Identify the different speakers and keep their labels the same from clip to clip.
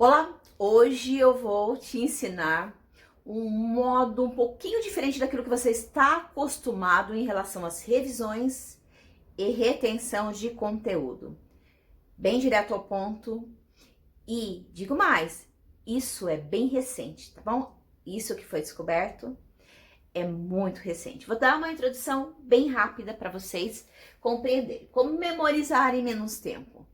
Speaker 1: Olá, hoje eu vou te ensinar um modo um pouquinho diferente daquilo que você está acostumado em relação às revisões e retenção de conteúdo. Bem direto ao ponto e digo mais, isso é bem recente, tá bom? Isso que foi descoberto é muito recente. Vou dar uma introdução bem rápida para vocês compreenderem como memorizar em menos tempo.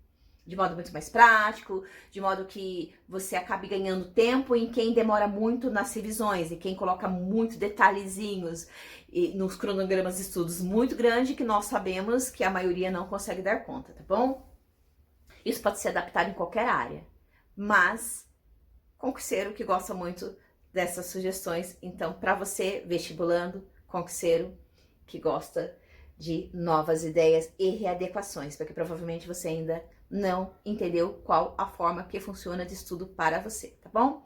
Speaker 1: De modo muito mais prático, de modo que você acabe ganhando tempo em quem demora muito nas revisões e quem coloca muitos detalhezinhos nos cronogramas de estudos muito grande que nós sabemos que a maioria não consegue dar conta, tá bom? Isso pode ser adaptado em qualquer área, mas concurseiro que gosta muito dessas sugestões, então para você vestibulando, concurseiro que gosta de novas ideias e readequações, porque provavelmente você ainda não entendeu qual a forma que funciona de estudo para você, tá bom?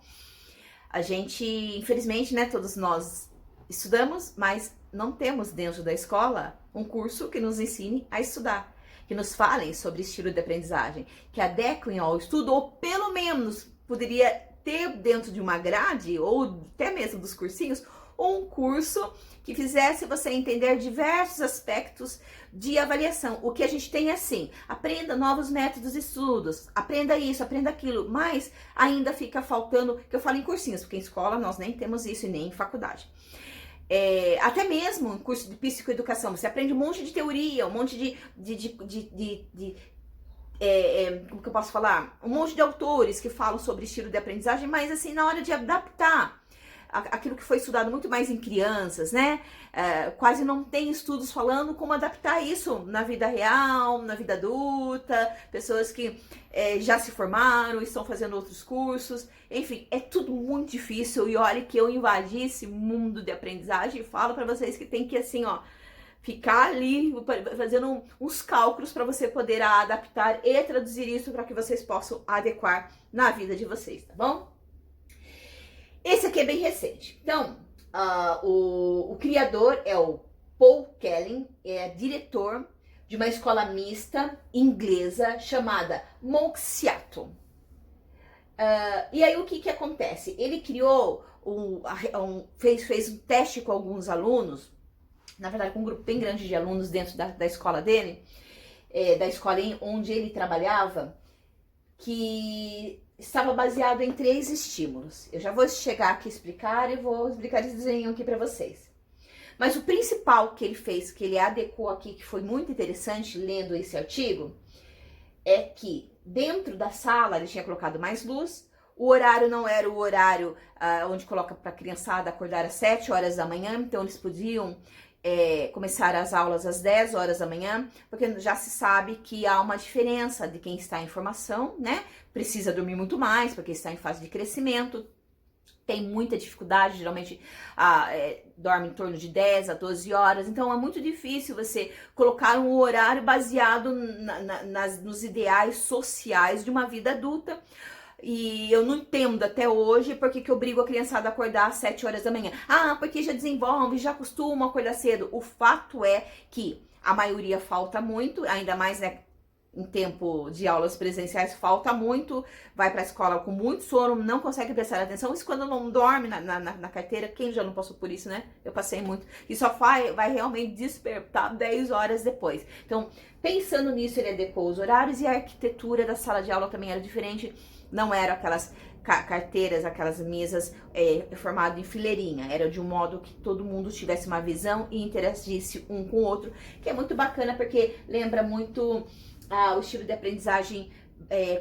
Speaker 1: A gente, infelizmente, né, todos nós estudamos, mas não temos dentro da escola um curso que nos ensine a estudar, que nos falem sobre estilo de aprendizagem, que adequem ao estudo, ou pelo menos poderia ter dentro de uma grade, ou até mesmo dos cursinhos, um curso que fizesse você entender diversos aspectos de avaliação. O que a gente tem é assim, aprenda novos métodos de estudos, aprenda isso, aprenda aquilo, mas ainda fica faltando, que eu falo em cursinhos, porque em escola nós nem temos isso e nem em faculdade. Até mesmo em curso de psicoeducação, você aprende um monte de teoria, um monte como que eu posso falar? Um monte de autores que falam sobre estilo de aprendizagem, mas assim, na hora de adaptar aquilo que foi estudado muito mais em crianças, né? Quase não tem estudos falando como adaptar isso na vida real, na vida adulta, pessoas que já se formaram, estão fazendo outros cursos, enfim, é tudo muito difícil. E olha que eu invadi esse mundo de aprendizagem e falo para vocês que tem que assim, ó, ficar ali fazendo uns cálculos para você poder adaptar e traduzir isso para que vocês possam adequar na vida de vocês, tá bom? Esse aqui é bem recente. Então, o criador é o Paul Kelly, é diretor de uma escola mista inglesa chamada Monksiato. E aí o que acontece? Ele criou, fez um teste com alguns alunos, na verdade com um grupo bem grande de alunos dentro da escola dele, da escola onde ele trabalhava, que estava baseado em 3 estímulos. Eu já vou chegar aqui explicar e vou explicar esse desenho aqui para vocês. Mas o principal que ele fez, que ele adequou aqui, que foi muito interessante lendo esse artigo, é que dentro da sala ele tinha colocado mais luz, o horário não era o horário onde coloca para a criançada acordar às 7 horas da manhã, então eles podiam começar as aulas às 10 horas da manhã, porque já se sabe que há uma diferença de quem está em formação, né? Precisa dormir muito mais, porque está em fase de crescimento, tem muita dificuldade, geralmente dorme em torno de 10 a 12 horas, então é muito difícil você colocar um horário baseado nos ideais sociais de uma vida adulta. E eu não entendo até hoje porque que eu obrigo a criançada a acordar às 7 horas da manhã. Porque já desenvolve, já costuma acordar cedo. O fato é que a maioria falta muito, ainda mais, né, em tempo de aulas presenciais, falta muito, vai para a escola com muito sono, não consegue prestar atenção. Isso quando não dorme na carteira, quem já não passou por isso, né? Eu passei muito. E só vai realmente despertar 10 horas depois. Então, pensando nisso, ele adequou os horários e a arquitetura da sala de aula também era diferente. Não eram aquelas carteiras, aquelas mesas formadas em fileirinha. Era de um modo que todo mundo tivesse uma visão e interagisse um com o outro, que é muito bacana porque lembra muito o estilo de aprendizagem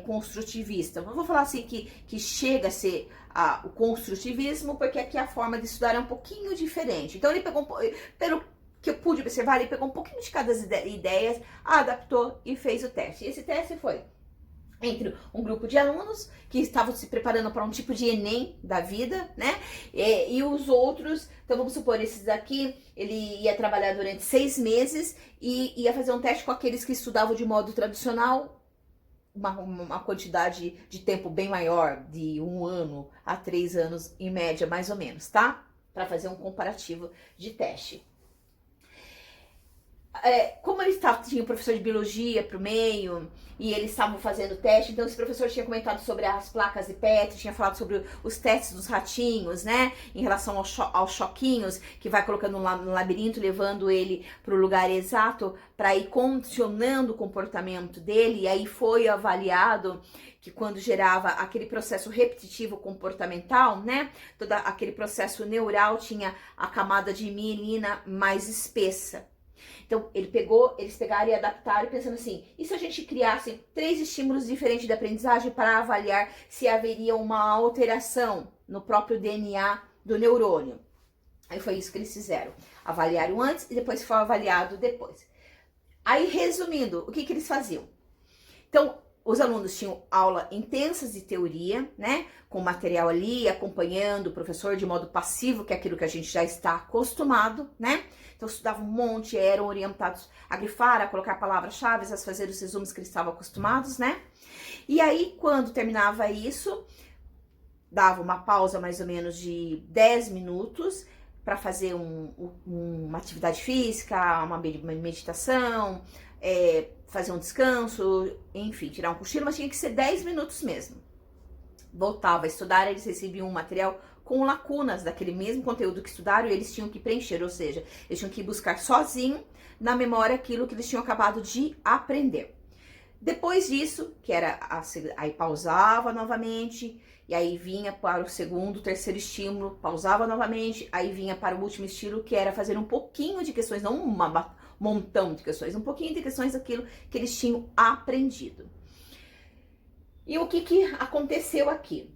Speaker 1: construtivista. Não vou falar assim que chega a ser o construtivismo, porque aqui a forma de estudar é um pouquinho diferente. Então ele pegou, pelo que eu pude observar, ele pegou um pouquinho de cada ideias, adaptou e fez o teste. E esse teste foi entre um grupo de alunos que estavam se preparando para um tipo de Enem da vida, né? E os outros, então vamos supor, esses daqui, ele ia trabalhar durante 6 meses e ia fazer um teste com aqueles que estudavam de modo tradicional, uma quantidade de tempo bem maior, de 1 ano a 3 anos em média, mais ou menos, tá? Para fazer um comparativo de teste. como eles tinham professor de biologia pro meio, e eles estavam fazendo teste, então esse professor tinha comentado sobre as placas de Petri, tinha falado sobre os testes dos ratinhos, né, em relação aos choquinhos, que vai colocando no labirinto, levando ele pro lugar exato, para ir condicionando o comportamento dele, e aí foi avaliado que quando gerava aquele processo repetitivo comportamental, né, todo aquele processo neural tinha a camada de mielina mais espessa. Então, eles pegaram e adaptaram pensando assim, e se a gente criasse 3 estímulos diferentes de aprendizagem para avaliar se haveria uma alteração no próprio DNA do neurônio? Aí foi isso que eles fizeram. Avaliaram antes e depois foi avaliado depois. Aí, resumindo, o que eles faziam? Então, os alunos tinham aula intensas de teoria, né? Com material ali, acompanhando o professor de modo passivo, que é aquilo que a gente já está acostumado, né? Então, estudavam um monte, eram orientados a grifar, a colocar palavras-chave, a fazer os resumos que eles estavam acostumados, né? E aí, quando terminava isso, dava uma pausa mais ou menos de 10 minutos para fazer uma atividade física, uma meditação, fazer um descanso, enfim, tirar um cochilo, mas tinha que ser 10 minutos mesmo. Voltava a estudar, eles recebiam um material com lacunas daquele mesmo conteúdo que estudaram e eles tinham que preencher, ou seja, eles tinham que buscar sozinho na memória aquilo que eles tinham acabado de aprender. Depois disso, aí pausava novamente, e aí vinha para o segundo, terceiro estímulo, pausava novamente, aí vinha para o último estímulo, que era fazer um pouquinho de questões, não um montão de questões, um pouquinho de questões daquilo que eles tinham aprendido. E o que aconteceu aqui?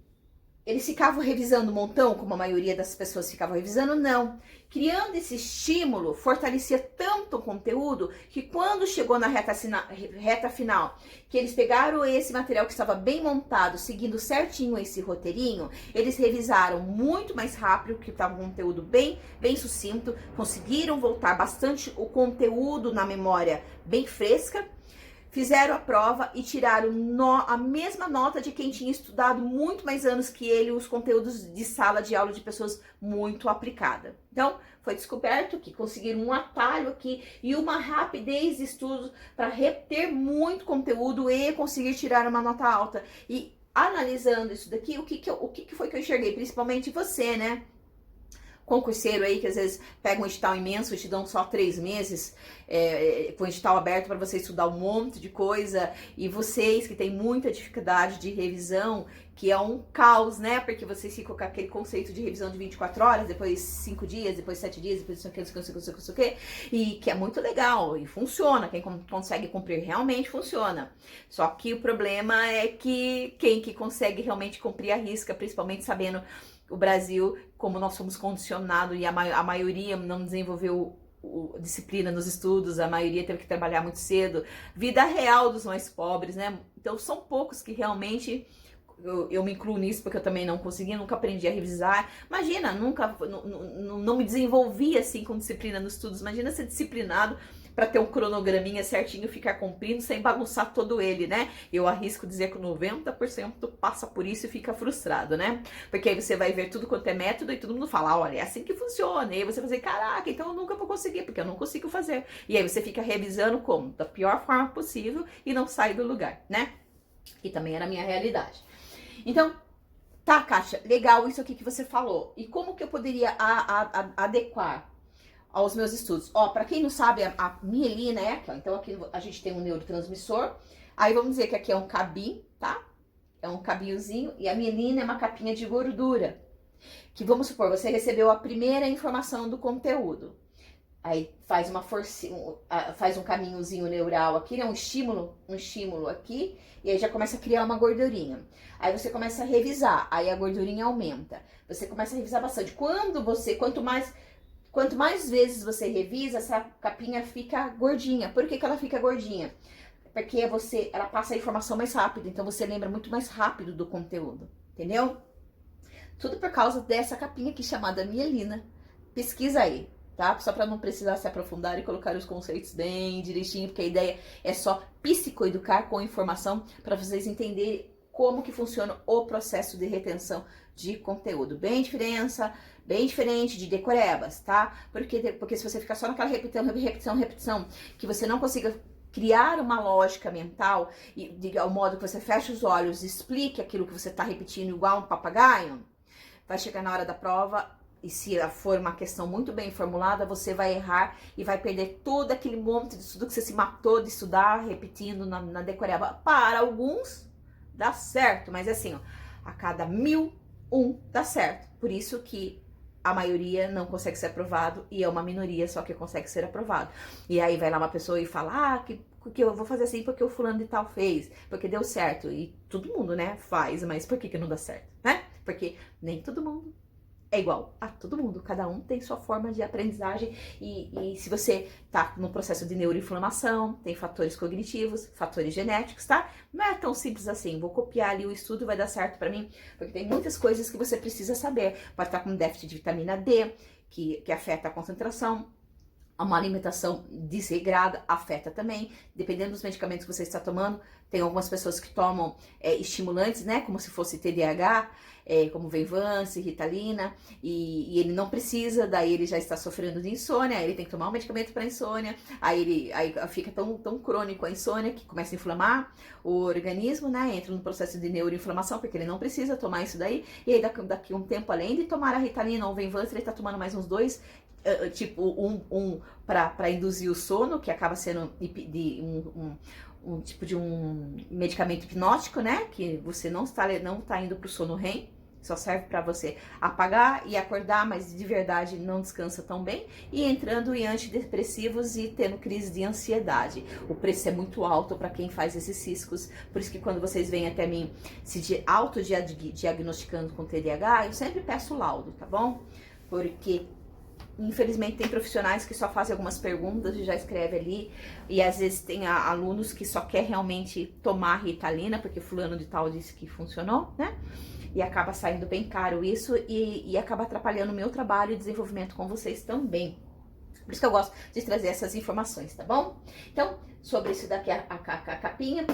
Speaker 1: Eles ficavam revisando um montão, como a maioria das pessoas ficavam revisando? Não. Criando esse estímulo, fortalecia tanto o conteúdo que quando chegou na reta final, que eles pegaram esse material que estava bem montado, seguindo certinho esse roteirinho, eles revisaram muito mais rápido, que estava um conteúdo bem sucinto, conseguiram voltar bastante o conteúdo na memória bem fresca, fizeram a prova e tiraram a mesma nota de quem tinha estudado muito mais anos que ele, os conteúdos de sala de aula de pessoas muito aplicadas. Então, foi descoberto que conseguiram um atalho aqui e uma rapidez de estudo para reter muito conteúdo e conseguir tirar uma nota alta. E analisando isso daqui, o que foi que eu enxerguei? Principalmente você, né? Concurseiro aí que às vezes pega um edital imenso e te dão só 3 meses com o edital aberto para você estudar um monte de coisa, e vocês que têm muita dificuldade de revisão, que é um caos, né? Porque vocês ficam com aquele conceito de revisão de 24 horas, depois 5 dias, depois 7 dias, depois não sei o que, e que é muito legal e funciona, quem consegue cumprir realmente funciona. Só que o problema é que quem que consegue realmente cumprir a risca, principalmente sabendo o Brasil, como nós fomos condicionados e a maioria não desenvolveu disciplina nos estudos, a maioria teve que trabalhar muito cedo, vida real dos mais pobres, né? Então são poucos que realmente, eu me incluo nisso porque eu também não consegui, nunca aprendi a revisar. Imagina, não me desenvolvi assim com disciplina nos estudos. Imagina ser disciplinado para ter um cronograminha certinho, ficar cumprindo sem bagunçar todo ele, né? Eu arrisco dizer que 90% passa por isso e fica frustrado, né? Porque aí você vai ver tudo quanto é método e todo mundo fala, olha, é assim que funciona. E aí você vai dizer, caraca, então eu nunca vou conseguir, porque eu não consigo fazer. E aí você fica revisando como? Da pior forma possível e não sai do lugar, né? Que também era a minha realidade. Então, tá, Kátia, legal isso aqui que você falou. E como que eu poderia adequar aos meus estudos? Ó, para quem não sabe, a mielina é aqui, ó. Então aqui a gente tem um neurotransmissor. Aí vamos dizer que aqui é um cabinho, tá? É um cabinhozinho. E a mielina é uma capinha de gordura. Que vamos supor, você recebeu a primeira informação do conteúdo. Aí faz faz um caminhozinho neural aqui, né? Um estímulo aqui, e aí já começa a criar uma gordurinha. Aí você começa a revisar, aí a gordurinha aumenta. Você começa a revisar bastante. Quanto mais vezes você revisa, essa capinha fica gordinha. Por que ela fica gordinha? Porque ela passa a informação mais rápido, então você lembra muito mais rápido do conteúdo, entendeu? Tudo por causa dessa capinha aqui chamada mielina. Pesquisa aí, tá? Só para não precisar se aprofundar e colocar os conceitos bem direitinho, porque a ideia é só psicoeducar com informação para vocês entenderem como que funciona o processo de retenção de conteúdo. Bem diferente de decorebas, tá? Porque se você ficar só naquela repetição, que você não consiga criar uma lógica mental e ao modo que você fecha os olhos e explique aquilo que você está repetindo igual um papagaio, vai chegar na hora da prova e se for uma questão muito bem formulada, você vai errar e vai perder todo aquele monte de estudo que você se matou de estudar, repetindo na decoreba. Para alguns, dá certo, mas assim, ó, a cada 1001 dá certo. Por isso que a maioria não consegue ser aprovado e é uma minoria só que consegue ser aprovado. E aí vai lá uma pessoa e fala, que eu vou fazer assim porque o fulano de tal fez, porque deu certo. E todo mundo, né, faz, mas por que não dá certo, né? Porque nem todo mundo é igual a todo mundo, cada um tem sua forma de aprendizagem e se você tá no processo de neuroinflamação, tem fatores cognitivos, fatores genéticos, tá? Não é tão simples assim, vou copiar ali o estudo e vai dar certo pra mim, porque tem muitas coisas que você precisa saber. Pode estar com déficit de vitamina D, que afeta a concentração. Uma alimentação desregrada afeta também, dependendo dos medicamentos que você está tomando. Tem algumas pessoas que tomam estimulantes, né, como se fosse TDAH, como Venvance, Ritalina, e ele não precisa, daí ele já está sofrendo de insônia, aí ele tem que tomar um medicamento para insônia, aí fica tão crônico a insônia que começa a inflamar o organismo, né, entra no processo de neuroinflamação, porque ele não precisa tomar isso daí, e aí daqui a um tempo, além de tomar a Ritalina ou o Venvance, ele está tomando mais uns dois, tipo um para induzir o sono, que acaba sendo um tipo de um medicamento hipnótico, né? Que você não está indo para o sono REM, só serve para você apagar e acordar, mas de verdade não descansa tão bem, e entrando em antidepressivos e tendo crise de ansiedade. O preço é muito alto para quem faz esses ciscos, por isso que quando vocês vêm até mim se autodiagnosticando com TDAH, eu sempre peço laudo, tá bom? Porque infelizmente tem profissionais que só fazem algumas perguntas e já escreve ali, e às vezes tem alunos que só quer realmente tomar Ritalina porque fulano de tal disse que funcionou, né? E acaba saindo bem caro isso e acaba atrapalhando o meu trabalho e desenvolvimento com vocês também. Por isso que eu gosto de trazer essas informações, tá bom? Então, sobre isso daqui, a capinha,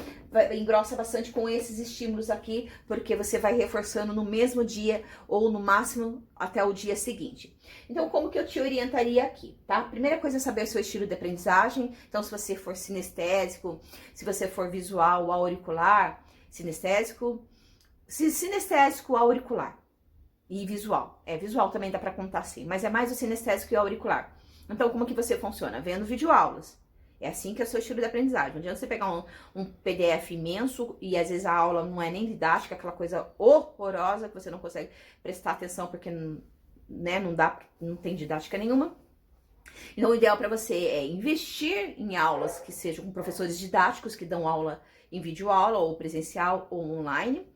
Speaker 1: engrossa bastante com esses estímulos aqui, porque você vai reforçando no mesmo dia ou no máximo até o dia seguinte. Então, como que eu te orientaria aqui, tá? Primeira coisa é saber o seu estilo de aprendizagem. Então, se você for sinestésico, se você for visual, auricular, sinestésico auricular e visual. Visual também dá pra contar assim, mas é mais o sinestésico e o auricular. Então, como que você funciona? Vendo videoaulas. É assim que é o seu estilo de aprendizagem. Não adianta você pegar um PDF imenso e às vezes a aula não é nem didática, aquela coisa horrorosa que você não consegue prestar atenção porque, né, não tem didática nenhuma. Então, o ideal para você é investir em aulas que sejam com professores didáticos que dão aula em videoaula ou presencial ou online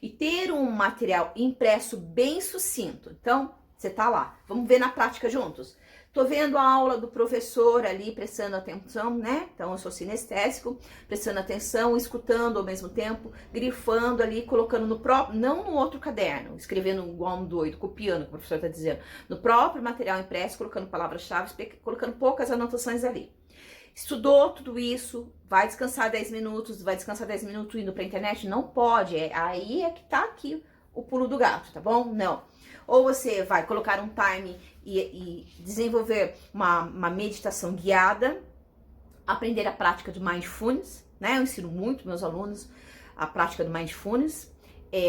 Speaker 1: e ter um material impresso bem sucinto. Então, você tá lá. Vamos ver na prática juntos? Tô vendo a aula do professor ali, prestando atenção, né? Então, eu sou sinestésico, prestando atenção, escutando ao mesmo tempo, grifando ali, colocando no próprio, não no outro caderno, escrevendo igual um doido, copiando o que o professor tá dizendo, no próprio material impresso, colocando palavras-chave, colocando poucas anotações ali. Estudou tudo isso, vai descansar 10 minutos, indo pra internet? Não pode, aí é que tá aqui o pulo do gato, tá bom? Não. Ou você vai colocar um time e desenvolver uma meditação guiada, aprender a prática do Mindfulness, né? Eu ensino muito meus alunos a prática do Mindfulness,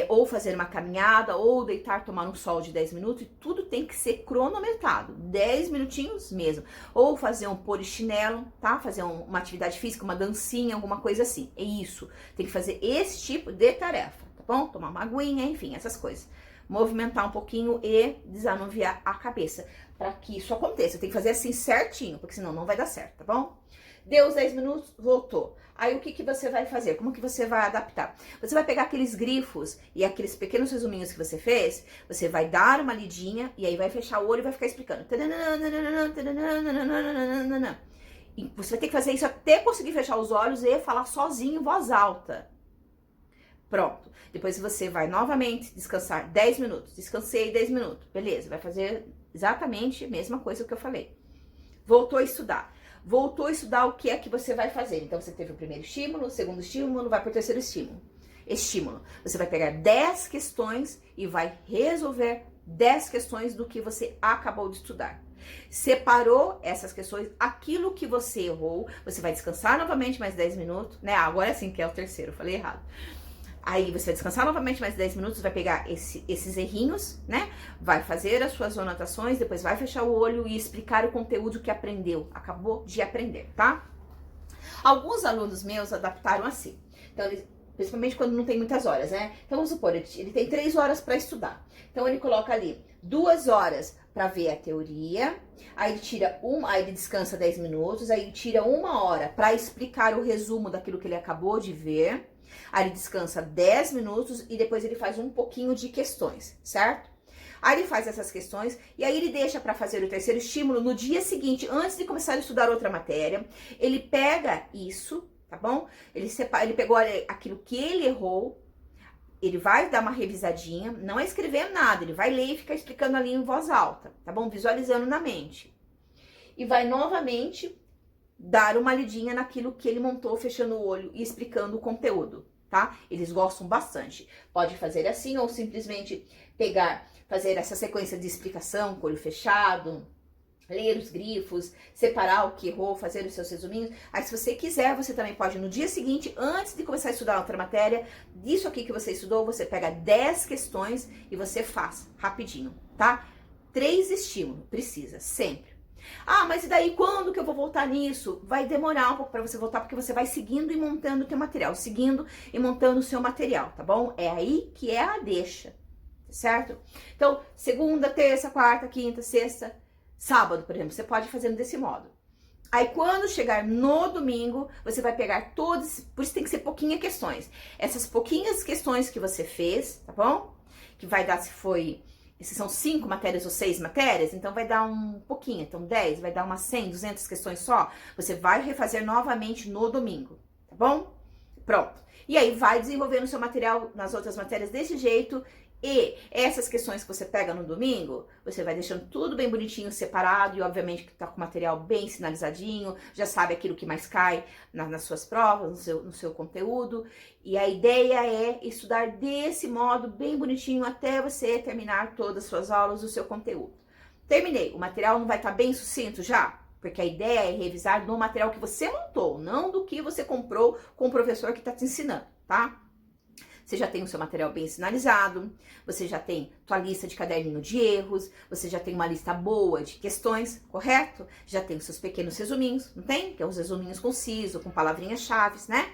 Speaker 1: ou fazer uma caminhada, ou deitar, tomar um sol de 10 minutos, e tudo tem que ser cronometrado, 10 minutinhos mesmo. Ou fazer um polichinelo, tá? Fazer uma atividade física, uma dancinha, alguma coisa assim. É isso, tem que fazer esse tipo de tarefa, tá bom? Tomar uma aguinha, enfim, essas coisas. Movimentar um pouquinho e desanuviar a cabeça, para que isso aconteça. Tem que fazer assim certinho, porque senão não vai dar certo, tá bom? Deu os 10 minutos, voltou. Aí o que você vai fazer? Como que você vai adaptar? Você vai pegar aqueles grifos e aqueles pequenos resuminhos que você fez, você vai dar uma lidinha e aí vai fechar o olho e vai ficar explicando. E você vai ter que fazer isso até conseguir fechar os olhos e falar sozinho em voz alta. Pronto. Depois você vai novamente descansar 10 minutos. Descansei 10 minutos. Beleza, vai fazer exatamente a mesma coisa que eu falei. Voltou a estudar. Voltou a estudar, o que é que você vai fazer? Então, você teve o primeiro estímulo, o segundo estímulo, vai para o terceiro estímulo. estímulo. Você vai pegar 10 questões e vai resolver 10 questões do que você acabou de estudar. Separou essas questões, aquilo que você errou, você vai descansar novamente mais 10 minutos, né? Agora sim que é o terceiro, falei errado. Aí você vai descansar novamente mais 10 minutos, vai pegar esses errinhos, né? Vai fazer as suas anotações, depois vai fechar o olho e explicar o conteúdo que aprendeu, acabou de aprender, tá? Alguns alunos meus adaptaram assim. Então, principalmente quando não tem muitas horas, né? Então, vamos supor, ele tem 3 horas para estudar. Então, ele coloca ali 2 horas para ver a teoria, aí aí ele descansa 10 minutos, aí ele tira 1 hora para explicar o resumo daquilo que ele acabou de ver, aí ele descansa 10 minutos e depois ele faz um pouquinho de questões, certo? Aí ele faz essas questões e aí ele deixa para fazer o terceiro estímulo no dia seguinte, antes de começar a estudar outra matéria. Ele pega isso, tá bom? Ele pegou aquilo que ele errou, ele vai dar uma revisadinha, não é escrevendo nada, ele vai ler e ficar explicando ali em voz alta, tá bom? Visualizando na mente. E vai novamente dar uma lidinha naquilo que ele montou, fechando o olho e explicando o conteúdo, tá? Eles gostam bastante. Pode fazer assim ou simplesmente fazer essa sequência de explicação com o olho fechado, ler os grifos, separar o que errou, fazer os seus resuminhos. Aí, se você quiser, você também pode, no dia seguinte, antes de começar a estudar outra matéria, disso aqui que você estudou, você pega 10 questões e você faz rapidinho, tá? 3 estímulos, precisa, sempre. Ah, mas e daí quando que eu vou voltar nisso? Vai demorar um pouco para você voltar, porque você vai seguindo e montando o teu material, seguindo e montando o seu material, tá bom? É aí que é a deixa, certo? Então, segunda, terça, quarta, quinta, sexta, sábado, por exemplo, você pode ir fazendo desse modo. Aí, quando chegar no domingo, você vai pegar todos, por isso tem que ser pouquinhas questões. Essas pouquinhas questões que você fez, tá bom? Que vai dar, se são 5 matérias ou 6 matérias, então vai dar um pouquinho, então 10, vai dar umas 100, 200 questões só. Você vai refazer novamente no domingo, tá bom? Pronto. E aí, vai desenvolvendo o seu material nas outras matérias desse jeito. E essas questões que você pega no domingo, você vai deixando tudo bem bonitinho, separado, e obviamente que tá com o material bem sinalizadinho, já sabe aquilo que mais cai nas suas provas, no seu conteúdo. E a ideia é estudar desse modo, bem bonitinho, até você terminar todas as suas aulas, o seu conteúdo. Terminei, o material não vai estar bem sucinto já? Porque a ideia é revisar no material que você montou, não do que você comprou com o professor que está te ensinando, tá? Você já tem o seu material bem sinalizado, você já tem tua lista de caderninho de erros, você já tem uma lista boa de questões, correto? Já tem os seus pequenos resuminhos, não tem? Que é os resuminhos concisos, com palavrinhas-chave, né?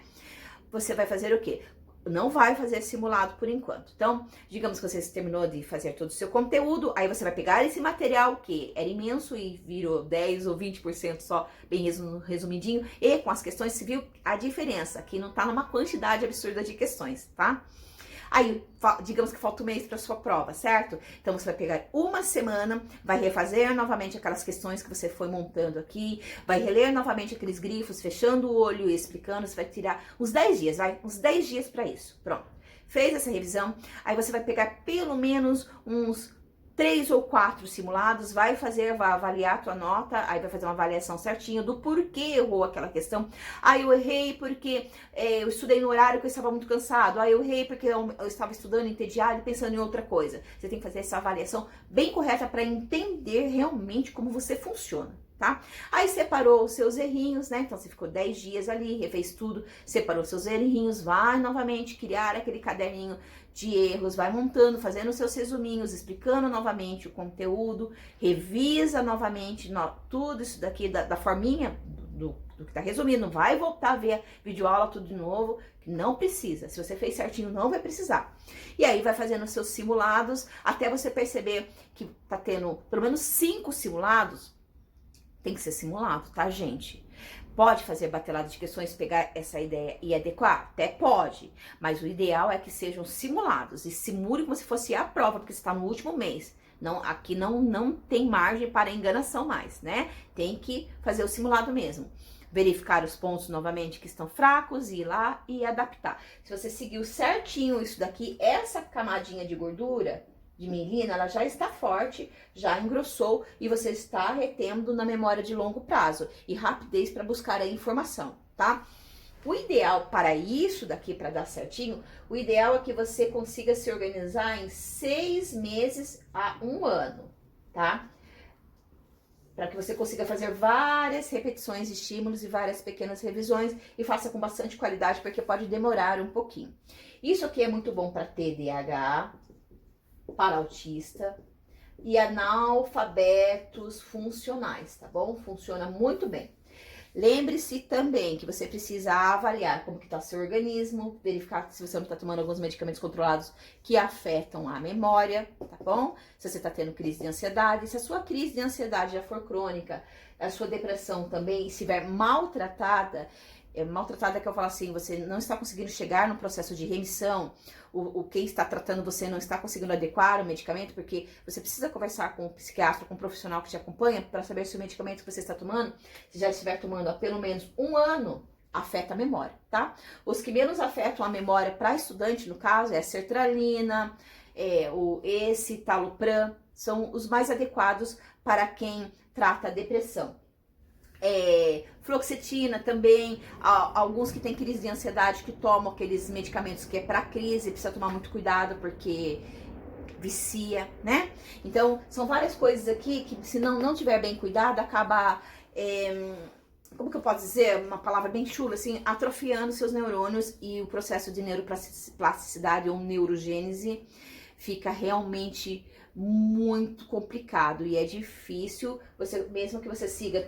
Speaker 1: Você vai fazer o quê? Não vai fazer simulado por enquanto. Então, digamos que você terminou de fazer todo o seu conteúdo, aí você vai pegar esse material que era imenso e virou 10 ou 20% só, bem resumidinho, e com as questões, você viu a diferença, que não tá numa quantidade absurda de questões, tá? Aí, digamos que falta um mês para sua prova, certo? Então, você vai pegar uma semana, vai refazer novamente aquelas questões que você foi montando aqui, vai reler novamente aqueles grifos, fechando o olho e explicando, você vai tirar uns 10 dias, uns 10 dias para isso. Pronto. Fez essa revisão, aí você vai pegar pelo menos uns 3 ou 4 simulados, vai avaliar a tua nota, aí vai fazer uma avaliação certinha do porquê errou aquela questão. Aí eu errei porque eu estudei no horário que eu estava muito cansado. Aí eu errei porque eu estava estudando entediado e pensando em outra coisa. Você tem que fazer essa avaliação bem correta para entender realmente como você funciona, tá? Aí separou os seus errinhos, né? Então você ficou 10 dias ali, refez tudo, separou os seus errinhos, vai novamente criar aquele caderninho de erros, vai montando, fazendo os seus resuminhos, explicando novamente o conteúdo, revisa novamente tudo isso daqui da forminha do que tá resumindo, não vai voltar a ver a videoaula tudo de novo, que não precisa. Se você fez certinho, não vai precisar. E aí vai fazendo os seus simulados, até você perceber que tá tendo pelo menos 5 simulados. Tem que ser simulado, tá, gente? Pode fazer batelada de questões, pegar essa ideia e adequar? Até pode, mas o ideal é que sejam simulados e simule como se fosse a prova, porque você está no último mês. Não, aqui não tem margem para enganação mais, né? Tem que fazer o simulado mesmo. Verificar os pontos novamente que estão fracos, ir lá e adaptar. Se você seguiu certinho isso daqui, essa camadinha de gordura de mielina, ela já está forte, já engrossou e você está retendo na memória de longo prazo e rapidez para buscar a informação, tá? O ideal para isso daqui, para dar certinho, o ideal é que você consiga se organizar em 6 meses a 1 ano, tá? Para que você consiga fazer várias repetições de estímulos e várias pequenas revisões e faça com bastante qualidade, porque pode demorar um pouquinho. Isso aqui é muito bom para TDAH, para autista e analfabetos funcionais, tá bom? Funciona muito bem. Lembre-se também que você precisa avaliar como que está seu organismo, verificar se você não está tomando alguns medicamentos controlados que afetam a memória, tá bom? Se você está tendo crise de ansiedade, se a sua crise de ansiedade já for crônica, a sua depressão também estiver maltratada, maltratada que eu falo assim, você não está conseguindo chegar no processo de remissão, quem está tratando você não está conseguindo adequar o medicamento, porque você precisa conversar com o psiquiatra, com o profissional que te acompanha, para saber se o medicamento que você está tomando, se já estiver tomando há pelo menos 1 ano, afeta a memória, tá? Os que menos afetam a memória para estudante, no caso, é a sertralina, o escitalopram, são os mais adequados para quem trata a depressão. Fluoxetina também, alguns que têm crise de ansiedade que tomam aqueles medicamentos que é para crise, precisa tomar muito cuidado porque vicia, né? Então, são várias coisas aqui que se não tiver bem cuidado, acaba, como que eu posso dizer, uma palavra bem chula, assim, atrofiando seus neurônios e o processo de neuroplasticidade ou neurogênese fica realmente muito complicado e é difícil, mesmo que você siga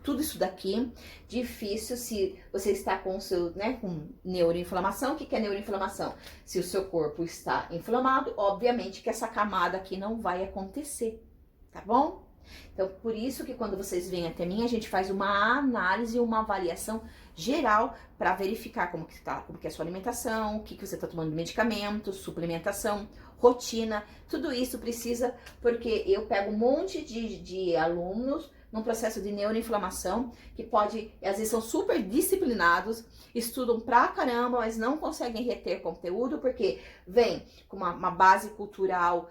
Speaker 1: tudo isso daqui, difícil se você está com o seu, com neuroinflamação. O que é neuroinflamação? Se o seu corpo está inflamado, obviamente que essa camada aqui não vai acontecer, tá bom? Então, por isso que quando vocês vêm até mim, a gente faz uma análise, uma avaliação geral para verificar como que é a sua alimentação, o que você está tomando de medicamentos, suplementação, rotina, tudo isso precisa, porque eu pego um monte de alunos num processo de neuroinflamação, que às vezes são super disciplinados, estudam pra caramba, mas não conseguem reter conteúdo, porque vem com uma base cultural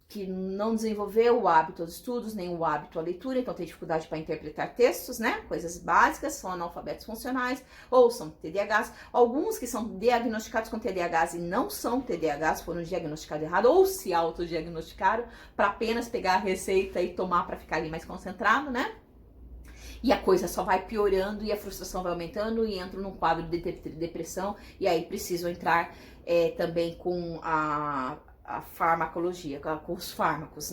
Speaker 1: que não desenvolveu o hábito aos estudos, nem o hábito à leitura, então tem dificuldade para interpretar textos, coisas básicas, são analfabetos funcionais, ou são TDAHs, alguns que são diagnosticados com TDAHs e não são TDAHs, foram diagnosticados errado, ou se autodiagnosticaram, para apenas pegar a receita e tomar para ficar ali mais concentrado, E a coisa só vai piorando e a frustração vai aumentando e entram num quadro de depressão, e aí precisam entrar também com a farmacologia, com os fármacos,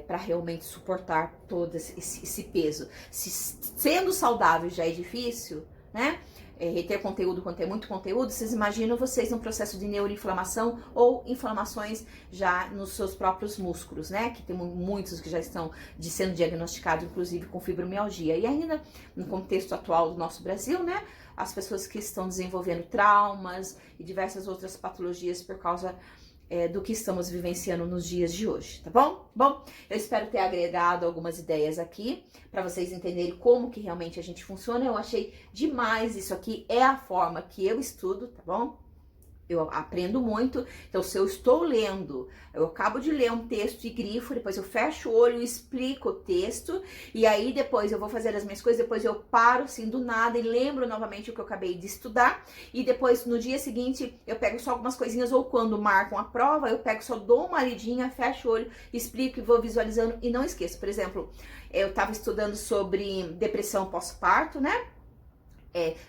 Speaker 1: para realmente suportar todo esse peso. Sendo saudável já é difícil, reter conteúdo quando tem muito conteúdo, vocês imaginam vocês num processo de neuroinflamação ou inflamações já nos seus próprios músculos, que tem muitos que já estão sendo diagnosticados, inclusive com fibromialgia. E ainda no contexto atual do nosso Brasil, as pessoas que estão desenvolvendo traumas e diversas outras patologias por causa do que estamos vivenciando nos dias de hoje, tá bom? Bom, eu espero ter agregado algumas ideias aqui para vocês entenderem como que realmente a gente funciona. Eu achei demais isso aqui, é a forma que eu estudo, tá bom? Eu aprendo muito, então se eu estou lendo, eu acabo de ler um texto e grifo, depois eu fecho o olho e explico o texto, e aí depois eu vou fazer as minhas coisas, depois eu paro assim do nada e lembro novamente o que eu acabei de estudar, e depois no dia seguinte eu pego só algumas coisinhas, ou quando marcam a prova, eu pego só dou uma lidinha, fecho o olho, explico e vou visualizando e não esqueço. Por exemplo, eu estava estudando sobre depressão pós-parto,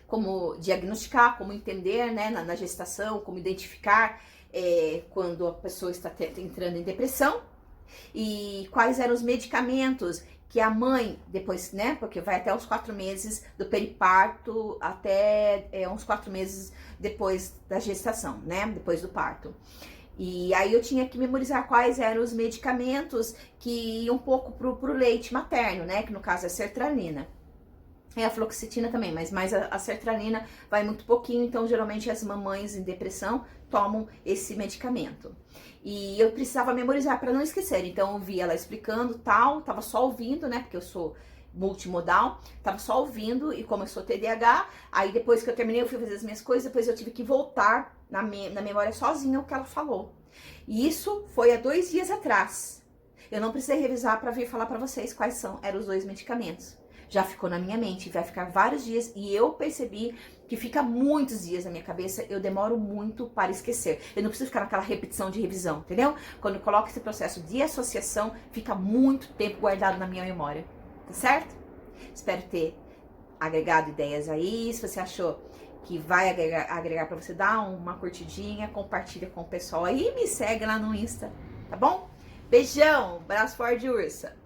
Speaker 1: como diagnosticar, como entender, na gestação, como identificar quando a pessoa está entrando em depressão e quais eram os medicamentos que a mãe, depois, porque vai até os 4 meses do periparto, até uns 4 meses depois da gestação, depois do parto. E aí eu tinha que memorizar quais eram os medicamentos que iam um pouco pro leite materno, que no caso é a sertralina. A fluoxetina também, mas mais a sertralina vai muito pouquinho, então geralmente as mamães em depressão tomam esse medicamento. E eu precisava memorizar para não esquecer, então eu vi ela explicando tal, tava só ouvindo, porque eu sou multimodal, tava só ouvindo, e como eu sou TDAH, aí depois que eu terminei eu fui fazer as minhas coisas, depois eu tive que voltar na memória sozinha o que ela falou. E isso foi há 2 dias atrás. Eu não precisei revisar para vir falar para vocês quais eram os 2 medicamentos. já ficou na minha mente, vai ficar vários dias, e eu percebi que fica muitos dias na minha cabeça, eu demoro muito para esquecer. Eu não preciso ficar naquela repetição de revisão, entendeu? Quando eu coloco esse processo de associação, fica muito tempo guardado na minha memória, tá certo? Espero ter agregado ideias aí. Se você achou que vai agregar para você, dá uma curtidinha, compartilha com o pessoal aí e me segue lá no Insta, tá bom? Beijão, abraço forte, ursa!